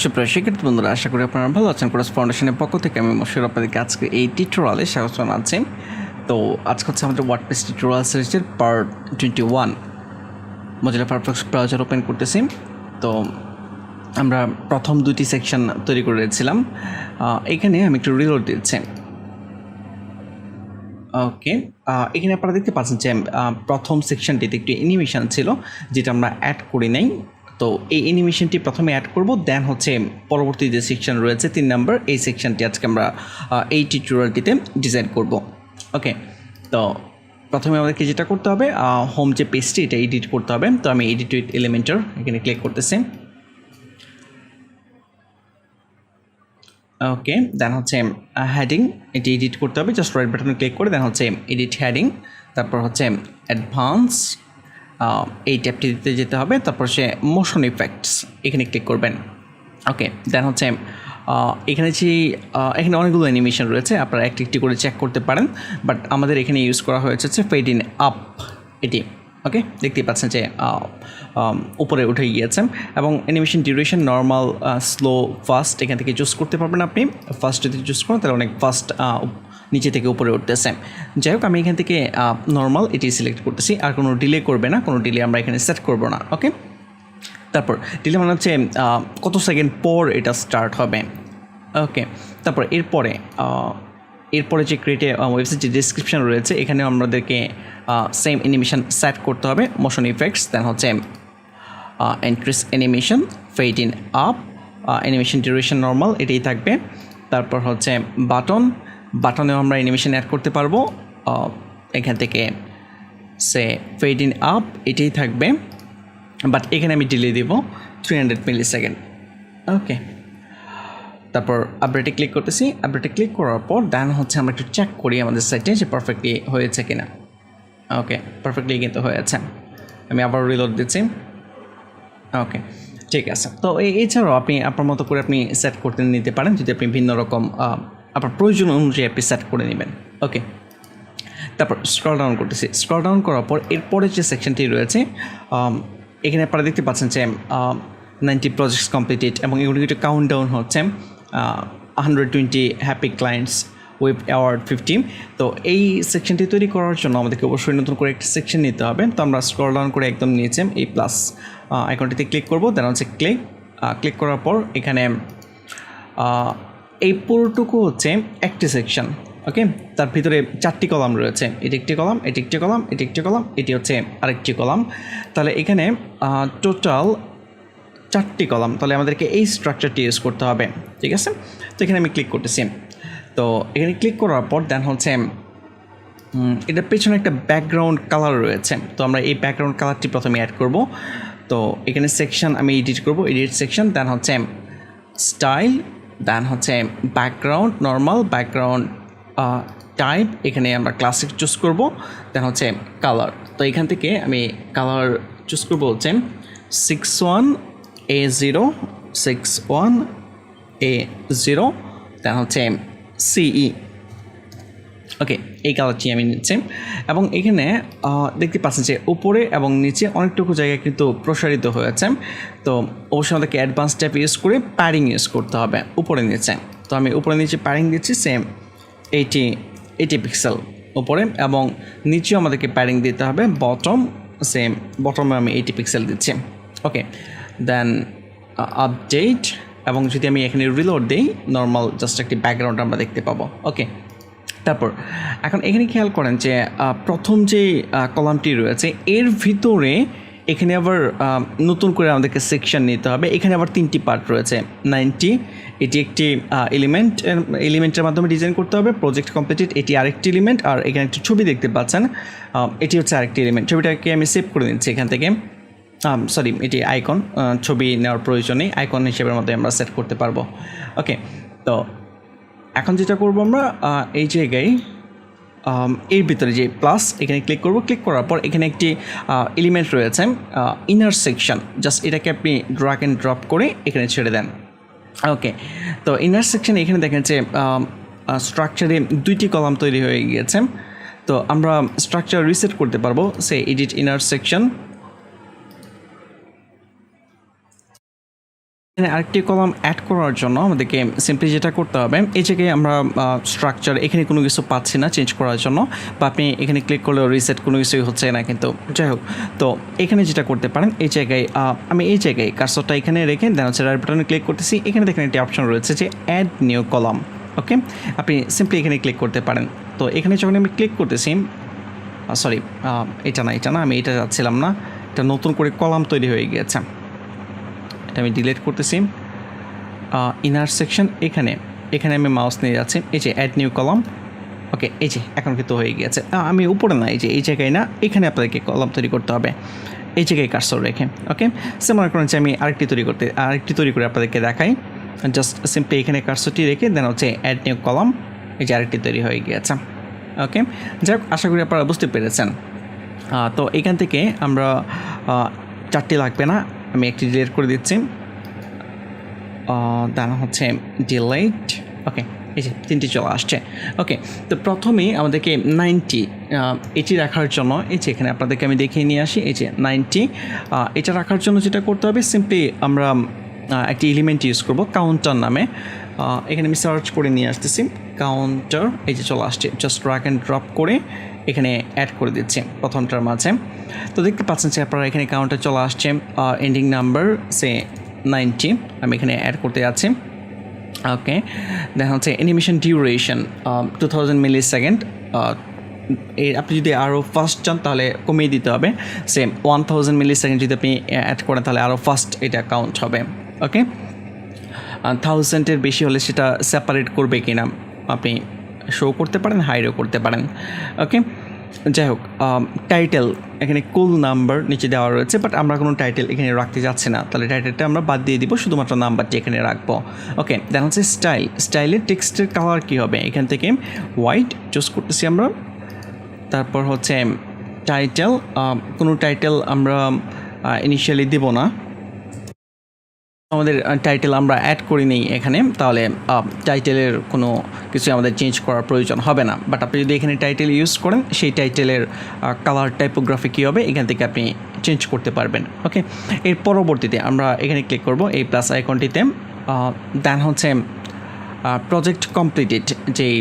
সুপ্রিয় শিক্ষার্থী বন্ধুরা, আশা করি আপনারা ভালো আছেন। কোর্স ফাউন্ডেশনের পক্ষ থেকে আমি মশিউর আপনাদেরকে আজকে এই টিউটোরিয়ালে স্বাগত জানাচ্ছি। তো আজকে হচ্ছে আমাদের ওয়ার্ডপ্রেস টিউটোরিয়াল সিরিজের part 21 Mozilla Firefox browser open করতেছি। তো আমরা প্রথম দুটি সেকশন তৈরি করে রেখেছিলাম। এখানে আমি একটু রিলোড দিচ্ছি। ওকে, এখানে আপনারা দেখতে পাচ্ছেন যে প্রথম সেকশনটিতে একটি অ্যানিমেশন ছিল যেটা আমরা অ্যাড করি নাই। তো এই অ্যানিমেশনটি প্রথমে অ্যাড করব, দেন হচ্ছে পরবর্তী যে সেকশন রয়েছে 3 নম্বর, এই সেকশনটি আজকে আমরা এই টিউটোরিয়ালটিতে ডিজাইন করব। ওকে, তো প্রথমে আমাদেরকে যেটা করতে হবে, হোম যে পেজটি এটা এডিট করতে হবে। তো আমি এডিট উইথ এলিমেন্টর এখানে ক্লিক করতেছি। ওকে, দেন হচ্ছে হেডিং এটি এডিট করতে হবে, জাস্ট রাইট বাটনে ক্লিক করে দেন হচ্ছে এডিট হেডিং, তারপর হচ্ছে অ্যাডভান্স এই ট্যাবটি দিতে যেতে হবে, তারপর সে মোশন ইফেক্টস এখানে ক্লিক করবেন। ওকে, দেন হচ্ছে এখানে অনেকগুলো অ্যানিমেশন রয়েছে, আপনারা একটি একটি করে চেক করতে পারেন, বাট আমাদের এখানে ইউজ করা হয়েছে হচ্ছে ফেড ইন আপ এটি। ওকে, দেখতেই পাচ্ছেন যে উপরে উঠে গিয়েছে এবং animation duration normal, slow, fast এখান থেকে চুজ করতে পারবেন। আপনি ফাস্ট যদি চুজ করেন তাহলে অনেক ফাস্ট নিচে থেকে উপরে উঠতেছে। যাই হোক, আমি এখান থেকে নর্মাল এটি সিলেক্ট করতেছি, আর কোনো ডিলে করবে না, কোনো ডিলে আমরা এখানে সেট করব না। ওকে, তারপর ডিলে মানে হচ্ছে কত সেকেন্ড পর এটা স্টার্ট হবে। ওকে, তারপর এরপরে যে ক্রিয়েটে ওয়েবসাইট যে ডিসক্রিপশন রয়েছে এখানেও আমাদেরকে সেম অ্যানিমেশন সেট করতে হবে, মোশন ইফেক্টস, দেন হচ্ছে entries animation, fade in up, animation duration normal এটাই থাকবে। তারপর হচ্ছে বাটনেও আমরা অ্যানিমেশন অ্যাড করতে পারবো, এখান থেকে সে ফেড ইন আপ এটাই থাকবে, বাট এখানে আমি ডিলে দেব 300 মিলিসেকেন্ড। ওকে, তারপর আপডেটে ক্লিক করতেছি। আপডেটে ক্লিক করার পর দেন হচ্ছে আমরা একটু চেক করি আমাদের সাইটে যে পারফেক্টলি হয়েছে কিনা। ওকে, পারফেক্টলি কিন্তু হয়েছে। আমি আবার রিলোড দিচ্ছি। ওকে, ঠিক আছে। তো এছাড়াও আপনি আপনার মতো করে আপনি সেট করতে নিতে পারেন, যদি আপনি ভিন্ন রকম আপনার প্রয়োজন অনুযায়ী আপনি সেট করে নেবেন। ওকে, তারপর স্ক্রল ডাউন করতেছি। স্ক্রল ডাউন করার পর এরপরে যে সেকশনটি রয়েছে এখানে আপনারা দেখতে পাচ্ছেন যে 90 প্রজেক্টস কমপ্লিটেড এবং এগুলো একটু কাউন্ট ডাউন হচ্ছে, 120 হ্যাপি ক্লায়েন্টস উইথ অ্যাওয়ার্ড 50। তো এই সেকশনটি তৈরি করার জন্য আমাদেরকে অবশ্যই নতুন করে একটা সেকশন নিতে হবে। তো আমরা স্ক্রল ডাউন করে একদম নিয়েছি এই প্লাস আইকনটিতে ক্লিক করব, দেন হচ্ছে ক্লিক করার পর এখানে এই পুরোটুকু হচ্ছে একটি সেকশন। ওকে, তার ভিতরে 4টি কলাম রয়েছে, এটি একটি কলাম, এটি একটি কলাম, এটি একটি কলাম, এটি হচ্ছে আরেকটি কলাম। তাহলে এখানে টোটাল 4টি কলাম, তাহলে আমাদেরকে এই স্ট্রাকচারটি ইউজ করতে হবে। ঠিক আছে, তো এখানে আমি ক্লিক করতেছি। তো এখানে ক্লিক করার পর দেন হচ্ছে এটার পেছনে একটা ব্যাকগ্রাউন্ড কালার রয়েছে, তো আমরা এই ব্যাকগ্রাউন্ড কালারটি প্রথমে অ্যাড করব। তো এখানে সেকশন আমি এডিট করব, এডিট সেকশন, দেন হচ্ছে স্টাইল, দেন হচ্ছে ব্যাকগ্রাউন্ড নর্মাল, ব্যাকগ্রাউন্ড টাইপ এখানে আমরা ক্লাসিক চুজ করব, দেন হচ্ছে কালার। তো এখান থেকে আমি কালার চুজ করব হচ্ছে 61A0 দেন হচ্ছে CE। ওকে, এই কালারটি আমি নিচ্ছি এবং এখানে দেখতে পাচ্ছেন যে উপরে এবং নিচে অনেকটুকু জায়গায় কিন্তু প্রসারিত হয়েছে। তো অবশ্যই আমাদেরকে অ্যাডভান্স ট্যাব ইউজ করে প্যাডিং ইউজ করতে হবে উপরে নিচে। তো আমি উপরে নিচে প্যাডিং দিচ্ছি সেম 80 পিক্সেল উপরে, এবং নিচেও আমাদেরকে প্যাডিং দিতে হবে বটমে আমি 80 পিক্সেল দিচ্ছি। ওকে, দেন আপডেট, এবং যদি আমি এখানে রিলোড দিই নর্মাল জাস্ট একটি ব্যাকগ্রাউন্ড আমরা দেখতে পাবো। ওকে, তারপর এখন এখানে খেয়াল করেন যে প্রথম যে কলামটি রয়েছে এর ভিতরে এখানে আবার নতুন করে আমাদেরকে সেকশন নিতে হবে। এখানে আবার 3টি পার্ট রয়েছে। 90 এটি একটি এলিমেন্টের মাধ্যমে ডিজাইন করতে হবে, প্রজেক্ট কমপ্লিটেড এটি আরেকটি এলিমেন্ট, আর এখানে একটি ছবি দেখতে পাচ্ছেন, এটি হচ্ছে আরেকটি এলিমেন্ট। ছবিটাকে আমি সেভ করে নিচ্ছি এখান থেকে, এটি আইকন, ছবি নেওয়ার প্রয়োজনে আইকন হিসেবের মধ্যে আমরা সেট করতে পারবো। ওকে, তো এখন যেটা করবো আমরা এই জায়গায় এর ভিতরে যে প্লাস এখানে ক্লিক করব। ক্লিক করার পর এখানে একটি এলিমেন্ট রয়েছে ইনার সেকশন, জাস্ট এটাকে আপনি ড্র্যাগ অ্যান্ড ড্রপ করে এখানে ছেড়ে দেন। ওকে, তো ইনার সেকশন এখানে দেখেন যে স্ট্রাকচারে 2টি কলাম তৈরি হয়ে গিয়েছে। তো আমরা স্ট্রাকচার রিসেট করতে পারবো, সে এডিট ইনার সেকশন, আরেকটি কলাম অ্যাড করার জন্য আমাদেরকে সিম্পলি যেটা করতে হবে, এই জায়গায় আমরা স্ট্রাকচার এখানে কোনো কিছু পাচ্ছি না চেঞ্জ করার জন্য, বা আপনি এখানে ক্লিক করলেও রিসেট কোনো কিছুই হচ্ছে না, কিন্তু যাই হোক। তো এখানে যেটা করতে পারেন, এই জায়গায় আমি এই জায়গায় কার্সরটা এখানে রেখে দেন হচ্ছে রাইট বাটনে ক্লিক করতেছি। এখানে দেখেন একটি অপশন রয়েছে যে অ্যাড নিউ কলাম। ওকে, আপনি সিম্পলি এখানে ক্লিক করতে পারেন। তো এখানে যখন আমি ক্লিক করতেছি, সরি এটা না, আমি এটা যাচ্ছিলাম না, এটা নতুন করে কলাম তৈরি হয়ে গিয়েছে, এটা আমি ডিলিট করতেছি। ইনার সেকশন এখানে আমি মাউস নিয়ে যাচ্ছি, এই যে অ্যাড নিউ কলাম। ওকে, এই যে এখন কিন্তু হয়ে গিয়েছে। আমি উপরে না, এই জায়গায় না, এখানে আপনাদেরকে কলাম তৈরি করতে হবে, এই জায়গায় কার্সর রেখে। ওকে, সে মনে করেন যে আমি আরেকটি তৈরি করে আপনাদেরকে দেখাই। জাস্ট সিম্পলি এখানে কার্সরটি রেখে দেন হচ্ছে অ্যাড নিউ কলাম, এই যে আরেকটি তৈরি হয়ে গিয়েছে। ওকে, যাই হোক, আশা করি আপনারা বুঝতে পেরেছেন। তো এখান থেকে আমরা 4টি লাগবে না, আমি একটি ডিলিট করে দিচ্ছি। দেন হচ্ছে ডিলিট। ওকে, এই যে 3টি চলে আসছে। ওকে, তো প্রথমেই আমাদেরকে 90 এটি রাখার জন্য, এই যে এখানে আপনাদেরকে আমি দেখিয়ে নিয়ে আসি, এই যে 90 এটা রাখার জন্য যেটা করতে হবে, সিম্পলি আমরা একটি এলিমেন্ট ইউজ করব কাউন্টার নামে। এখানে আমি সার্চ করে নিয়ে আসতেছি কাউন্টার, এই যে চলে আসছে। জাস্ট ড্র্যাগ অ্যান্ড ড্রপ করে এখানে অ্যাড করে দিচ্ছি প্রথমটার মাঝে। তো দেখতে পাচ্ছেন যে আপনারা এখানে কাউন্টার চলে আসছে, এন্ডিং নাম্বার সে 90 আমি এখানে অ্যাড করতে যাচ্ছি। ওকে, দেখা হচ্ছে অ্যানিমেশন ডিউরেশন 2000 মিলি সেকেন্ড। আপনি যদি আরও ফাস্ট চান তাহলে কমিয়ে দিতে হবে, সেম 1000 মিলি সেকেন্ড যদি আপনি অ্যাড করেন তাহলে আরও ফাস্ট এটা কাউন্ট হবে। ওকে, 1000-এর বেশি হলে সেটা সেপারেট করবে কিনা আপনি শো করতে পারেন, হাইডও করতে পারেন। ওকে, যাই হোক, টাইটেল এখানে কুল নাম্বার নিচে দেওয়া রয়েছে, বাট আমরা কোনো টাইটেল এখানে রাখতে যাচ্ছি না, তাহলে টাইটেলটা আমরা বাদ দিয়ে দিব, শুধুমাত্র নাম্বারটি এখানে রাখবো। ওকে, দেন হচ্ছে স্টাইলের টেক্সটের কালার কী হবে, এখান থেকে হোয়াইট চুজ করতেছি আমরা। তারপর হচ্ছে টাইটেল, কোনো টাইটেল আমরা ইনিশিয়ালি দেব না, আমাদের টাইটেল আমরা অ্যাড করি নেই এখানে, তাহলে টাইটেলের কোনো কিছু আমাদের চেঞ্জ করার প্রয়োজন হবে না। বাট আপনি যদি এখানে টাইটেল ইউজ করেন, সেই টাইটেলের কালার টাইপোগ্রাফি কী হবে এখান থেকে আপনি চেঞ্জ করতে পারবেন। ওকে, এর পরবর্তীতে আমরা এখানে ক্লিক করব এই প্লাস আইকনটিতে। দেন হচ্ছে প্রজেক্ট কমপ্লিটেড যেই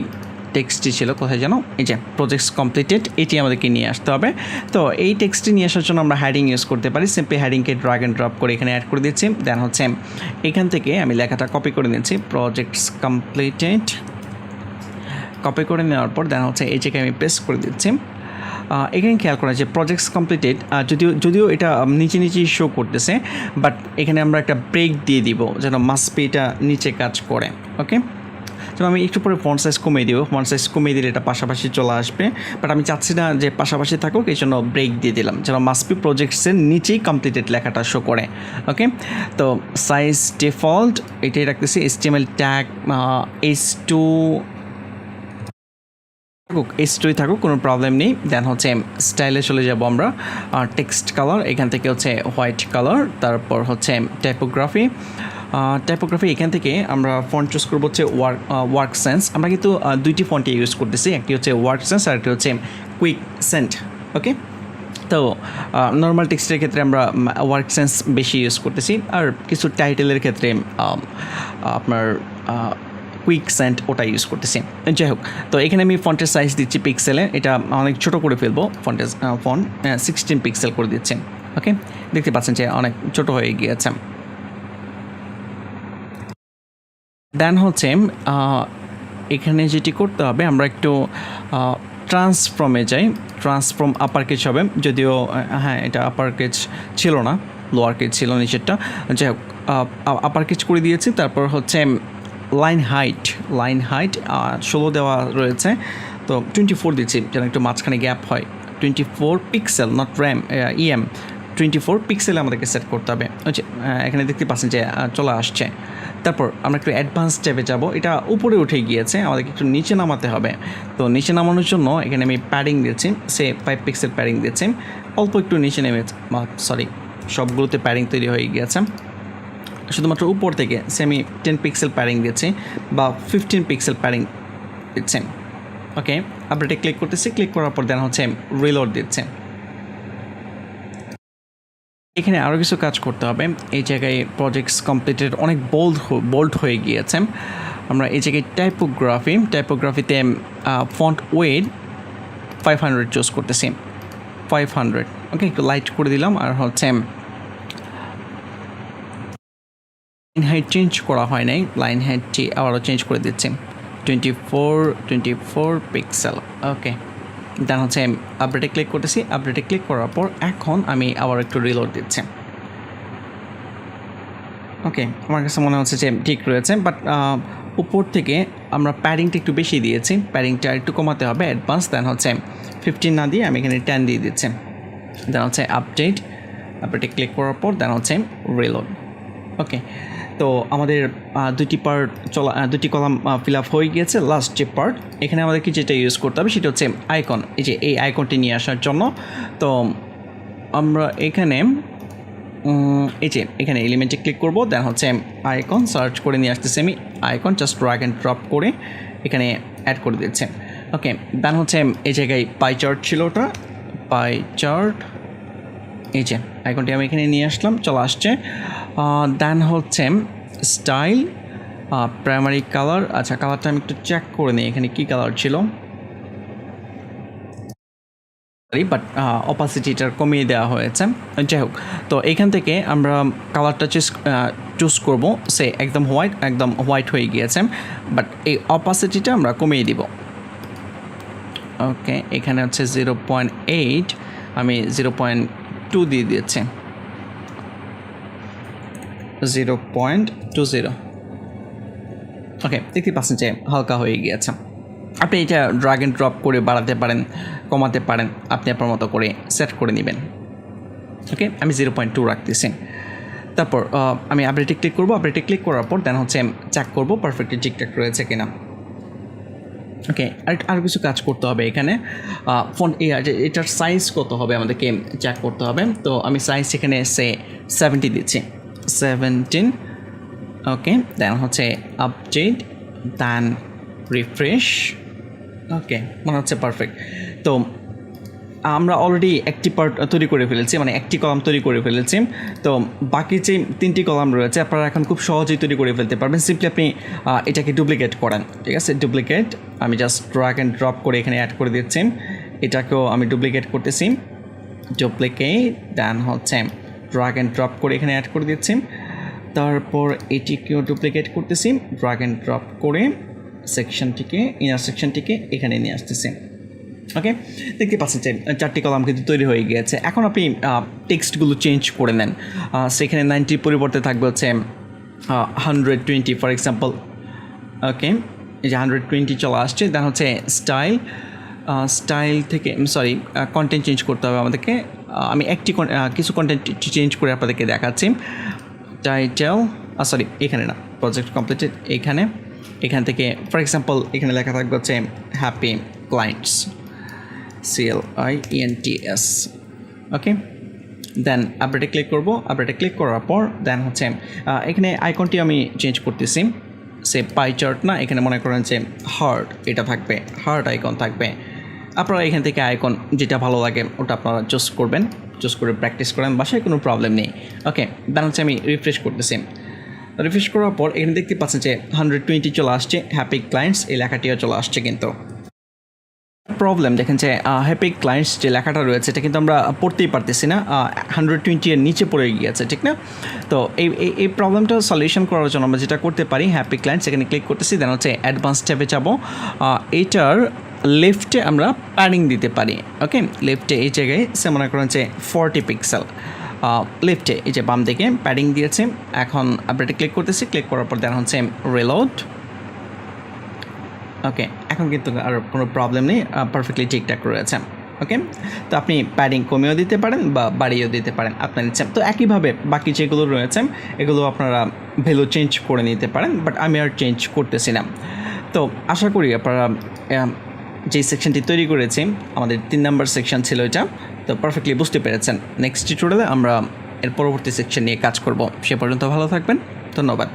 টেক্সটটি ছিল, কোথায় যেন, এই যে প্রজেক্টস কমপ্লিটেড, এটি আমাদেরকে নিয়ে আসতে হবে। তো এই টেক্সটটি নিয়ে আসার জন্য আমরা হেডিং ইউজ করতে পারি, সিম্পলি হেডিংকে ড্র্যাগ অ্যান্ড ড্রপ করে এখানে অ্যাড করে দিচ্ছি। দেন হচ্ছে এখান থেকে আমি লেখাটা কপি করে নিচ্ছি, প্রজেক্টস কমপ্লিটেড, কপি করে নেওয়ার পর দেন হচ্ছে এই জায়গায় আমি পেস্ট করে দিচ্ছি। এখানে খেয়াল করা যে প্রজেক্টস কমপ্লিটেড, যদিও এটা নিচেই শো করতেছে, বাট এখানে আমরা একটা ব্রেক দিয়ে দিব যেন মাসপিটা নিচে কাজ করে। ওকে, তো আমি একটু পরে ফন্ট সাইজ কমিয়ে দিব, ফন্ট সাইজ কমিয়ে দিলে এটা পাশাপাশি চলে আসবে, বাট আমি চাচ্ছি না যে পাশাপাশি থাকুক, এই জন্য ব্রেক দিয়ে দিলাম যেন মাসপি প্রজেক্টসের নিচেই কমপ্লিটেড লেখাটা শো করে। ওকে, তো সাইজ ডিফল্ট এটাই রাখতেছি, HTML ট্যাগ H2 থাকুক, কোনো প্রবলেম নেই। দেন হচ্ছে স্টাইলে চলে যাব আমরা, টেক্সট কালার এখান থেকে হচ্ছে হোয়াইট কালার, তারপর হচ্ছে টাইপোগ্রাফি এখান থেকে আমরা ফন্ট চুজ করবো হচ্ছে ওয়ার্ক সেন্স। আমরা কিন্তু 2টি ফন্টে ইউজ করতেছি, একটি হচ্ছে ওয়ার্ক সেন্স আর একটি হচ্ছে কুইক সেন্ট। ওকে, তো নর্মাল টেক্সটের ক্ষেত্রে আমরা ওয়ার্ক সেন্স বেশি ইউজ করতেছি, আর কিছু টাইটেলের ক্ষেত্রে আপনার কুইক সেন্ট ওটা ইউজ করতেছি। যাই হোক, তো এখানে আমি ফন্টের সাইজ দিচ্ছি পিক্সেলে, এটা অনেক ছোটো করে ফেলবো, ফন্ট 16 পিক্সেল করে দিচ্ছি। ওকে, দেখতে পাচ্ছেন যে অনেক ছোটো হয়ে গিয়েছে। দেন হচ্ছে এখানে যেটি করতে হবে, আমরা একটু ট্রান্সফর্মে যাই, ট্রান্সফর্ম আপার কেজ হবে, যদিও হ্যাঁ এটা আপার কেজ ছিল না, লোয়ার কেজ ছিল নিচেরটা। যাই হোক, আপার কেজ করে দিয়েছি। তারপর হচ্ছে লাইন হাইট 16 দেওয়া রয়েছে, তো 24 দিচ্ছি যেন একটু মাঝখানে গ্যাপ হয়। 24 পিক্সেল, নট EM 24 পিক্সেলে আমাদেরকে সেট করতে হবে। এখানে দেখতে পাচ্ছেন যে চলে আসছে। তারপর আমরা একটু অ্যাডভান্স ট্যাবে যাব, এটা উপরে উঠে গিয়েছে, আমাদেরকে একটু নিচে নামাতে হবে। তো নিচে নামানোর জন্য এখানে আমি প্যাডিং দিচ্ছি, 5 পিক্সেল প্যাডিং দিচ্ছি, অল্প একটু নিচে নেমে, সবগুলোতে প্যাডিং তৈরি হয়ে গিয়েছে। শুধুমাত্র উপর থেকে আমি 10 পিক্সেল প্যাডিং দিচ্ছি বা 15 পিক্সেল প্যাডিং দিচ্ছি। ওকে, আপডেটে ক্লিক করতেছি, ক্লিক করার পর দেন হচ্ছে রিলোড দিচ্ছে। এখানে আরও কিছু কাজ করতে হবে। এই জায়গায় প্রজেক্টস কমপ্লিটেড অনেক বোল্ড হয়ে গিয়েছে। আমরা এই জায়গায় টাইপোগ্রাফিতে ফন্ট ওয়েট 500 চুজ করতেছি, 500। ওকে, একটু লাইট করে দিলাম। আর হচ্ছে লাইন হাইট চেঞ্জ করা হয় নাই, লাইন হাইটটি আবারও চেঞ্জ করে দিচ্ছি, 24 পিক্সেল। ওকে, দেন হচ্ছে আপডেটে ক্লিক করতেছি। আপডেটে ক্লিক করার পর এখন আমি আবার একটু রিলোড দিচ্ছি। ওকে, আমার কাছে মনে হচ্ছে যে ঠিক রয়েছে, বাট উপর থেকে আমরা প্যাডিংটা একটু বেশি দিয়েছি, প্যাডিংটা একটু কমাতে হবে অ্যাডভান্স। দেন হচ্ছে 15 না দিয়ে আমি এখানে 10 দিয়ে দিচ্ছি। দেন হচ্ছে আপডেটে ক্লিক করার পর দেন হচ্ছে রিলোড। ওকে, তো আমাদের দুটি কলাম ফিল আপ হয়ে গিয়েছে। লাস্ট যে পার্ট, এখানে আমাদেরকে যেটা ইউজ করতে হবে সেটা হচ্ছে আইকন। এই আইকনটি নিয়ে আসার জন্য তো আমরা এখানে এখানে এলিমেন্টে ক্লিক করব। দেন হচ্ছে আইকন সার্চ করে নিয়ে আসতেছি আমি icon, just drag and drop করে এখানে অ্যাড করে দিচ্ছে। ওকে, দেন হচ্ছে এই জায়গায় পাই চার্ট ছিল, ওটা পাই চার্ট, এই যে আইকনটি আমি এখানে নিয়ে আসলাম, চলে আসছে। দেন হচ্ছে স্টাইল, প্রাইমারি কালার। আচ্ছা, কালারটা আমি একটু চেক করে নিই এখানে কী কালার ছিল, বাট অপাসিটিটা কমিয়ে দেওয়া হয়েছে। যাই হোক, তো এইখান থেকে আমরা কালারটা চুজ করব। সে একদম হোয়াইট হয়ে গিয়েছে, বাট এই অপাসিটিটা আমরা কমিয়ে দিব। ওকে, এখানে হচ্ছে 0.8, আমি 0.2 দিয়ে দিয়েছি, 0.20। ওকে, দেখতে পাচ্ছেন যে হালকা হয়ে গিয়েছে। আপনি এটা ড্র্যাগ অ্যান্ড ড্রপ করে বাড়াতে পারেন, কমাতে পারেন, আপনি আপনার মতো করে সেট করে নেবেন। ওকে, আমি 0.2 রাখতেছি। তারপর আমি আপডেটে ক্লিক করব। আপডেটে ক্লিক করার পর দেন হচ্ছে চেক করব পারফেক্টলি ঠিকঠাক রয়েছে কিনা। ওকে, আর কিছু কাজ করতে হবে এখানে। ফন্ট এটার সাইজ কত হবে আমাদেরকে চেক করতে হবে। তো আমি সাইজ এখানে 70 দিচ্ছি, 17। ওকে, দেন হচ্ছে আপডেট, দেন রিফ্রেশ। ওকে, মনে হচ্ছে পারফেক্ট। তো আমরা অলরেডি একটি পার্ট তৈরি করে ফেলেছি, মানে একটি কলাম তৈরি করে ফেলেছি। তো বাকি যে 3টি কলাম রয়েছে আপনারা এখন খুব সহজেই তৈরি করে ফেলতে পারবেন। সিম্পলি আপনি এটাকে ডুপ্লিকেট করেন, ঠিক আছে? ডুপ্লিকেট, আমি জাস্ট ড্র্যাগ অ্যান্ড ড্রপ করে এখানে অ্যাড করে দিচ্ছি। এটাকেও আমি ডুপ্লিকেট করতেছি, ডুপ্লিকেট, দেন হচ্ছে ড্র্যাগ অ্যান্ড ড্রপ করে এখানে অ্যাড করে দিচ্ছি। তারপর এটিকেও ডুপ্লিকেট করতেছি, ড্র্যাগ অ্যান্ড ড্রপ করে ইনার সেকশনটিকে এখানে নিয়ে আসতেছি। ওকে, দেখতে পাচ্ছেন যে 4টি কলাম কিন্তু তৈরি হয়ে গিয়েছে। এখন আপনি টেক্সটগুলো চেঞ্জ করে নেন। সেখানে 90 পরিবর্তে থাকবে হচ্ছে 120 ফর এক্সাম্পল। ওকে, এই যে 120 চলে আসছে। দেন হচ্ছে স্টাইল থেকে কন্টেন্ট চেঞ্জ করতে হবে আমাদেরকে। আমি কিছু কন্টেন্ট চেঞ্জ করে আপনাদেরকে দেখাচ্ছি। টাইটেল, এখানে না, প্রজেক্ট কমপ্লিটেড, এখান থেকে ফর এক্সাম্পল এখানে লেখা থাকবে হচ্ছে হ্যাপি ক্লায়েন্টস, CLIENTS। ওকে, দেন আপডেটে ক্লিক করব। আপডেটে ক্লিক করার পর দেন হচ্ছে এখানে আইকনটি আমি চেঞ্জ করতেছি। পাই চার্ট না, এখানে মনে করেন যে হার্ট, এটা থাকবে, হার্ট আইকন থাকবে। আপনারা এখান থেকে আইকন যেটা ভালো লাগে ওটা আপনারা চুজ করবেন, চুজ করে প্র্যাকটিস করেন বাসায়, কোনো প্রবলেম নেই। ওকে, দেন হচ্ছে আমি রিফ্রেশ করতেছি। রিফ্রেশ করার পর এখানে দেখতে পাচ্ছেন যে 120 চলে আসছে, হ্যাপি ক্লায়েন্টস এই লেখাটিও চলে আসছে। কিন্তু প্রবলেম দেখেন যে হ্যাপি ক্লায়েন্টস যে লেখাটা রয়েছে এটা কিন্তু আমরা পড়তেই পারতেছি না, 120 এর নিচে পড়ে গিয়েছে, ঠিক না? তো এই প্রবলেমটা সলিউশন করার জন্য আমরা যেটা করতে পারি, হ্যাপি ক্লায়েন্টস এখানে ক্লিক করতেছি। দেন হচ্ছে অ্যাডভান্স ট্যাবে যাব। এইটার লেফটে আমরা প্যাডিং দিতে পারি। ওকে, লেফটে এই জায়গায় মনে করেন যে 40 পিক্সেল, লেফটে এই যে বাম দিকে প্যাডিং দিয়েছে। এখন আপডেটে ক্লিক করতেছি। ক্লিক করার পর দেন হচ্ছে রিলোড। ওকে, এখন কিন্তু আর কোনো প্রবলেম নেই, পারফেক্টলি ঠিকঠাক রয়েছে। ওকে, তো আপনি প্যাডিং কমিয়েও দিতে পারেন বা বাড়িয়েও দিতে পারেন, আপনার ইচ্ছা। তো একইভাবে বাকি যেগুলো রয়েছে এগুলো আপনারা ভ্যালু চেঞ্জ করে নিতে পারেন, বাট আমি আর চেঞ্জ করতেছি না। তো আশা করি আপনারা যেই সেকশনটি তৈরি করেছি, আমাদের 3 নম্বর সেকশন ছিল এটা, তো পারফেক্টলি বুঝতে পেরেছেন। নেক্সট টিউটোরিয়ালে আমরা এর পরবর্তী সেকশন নিয়ে কাজ করব। সে পর্যন্ত ভালো থাকবেন, ধন্যবাদ।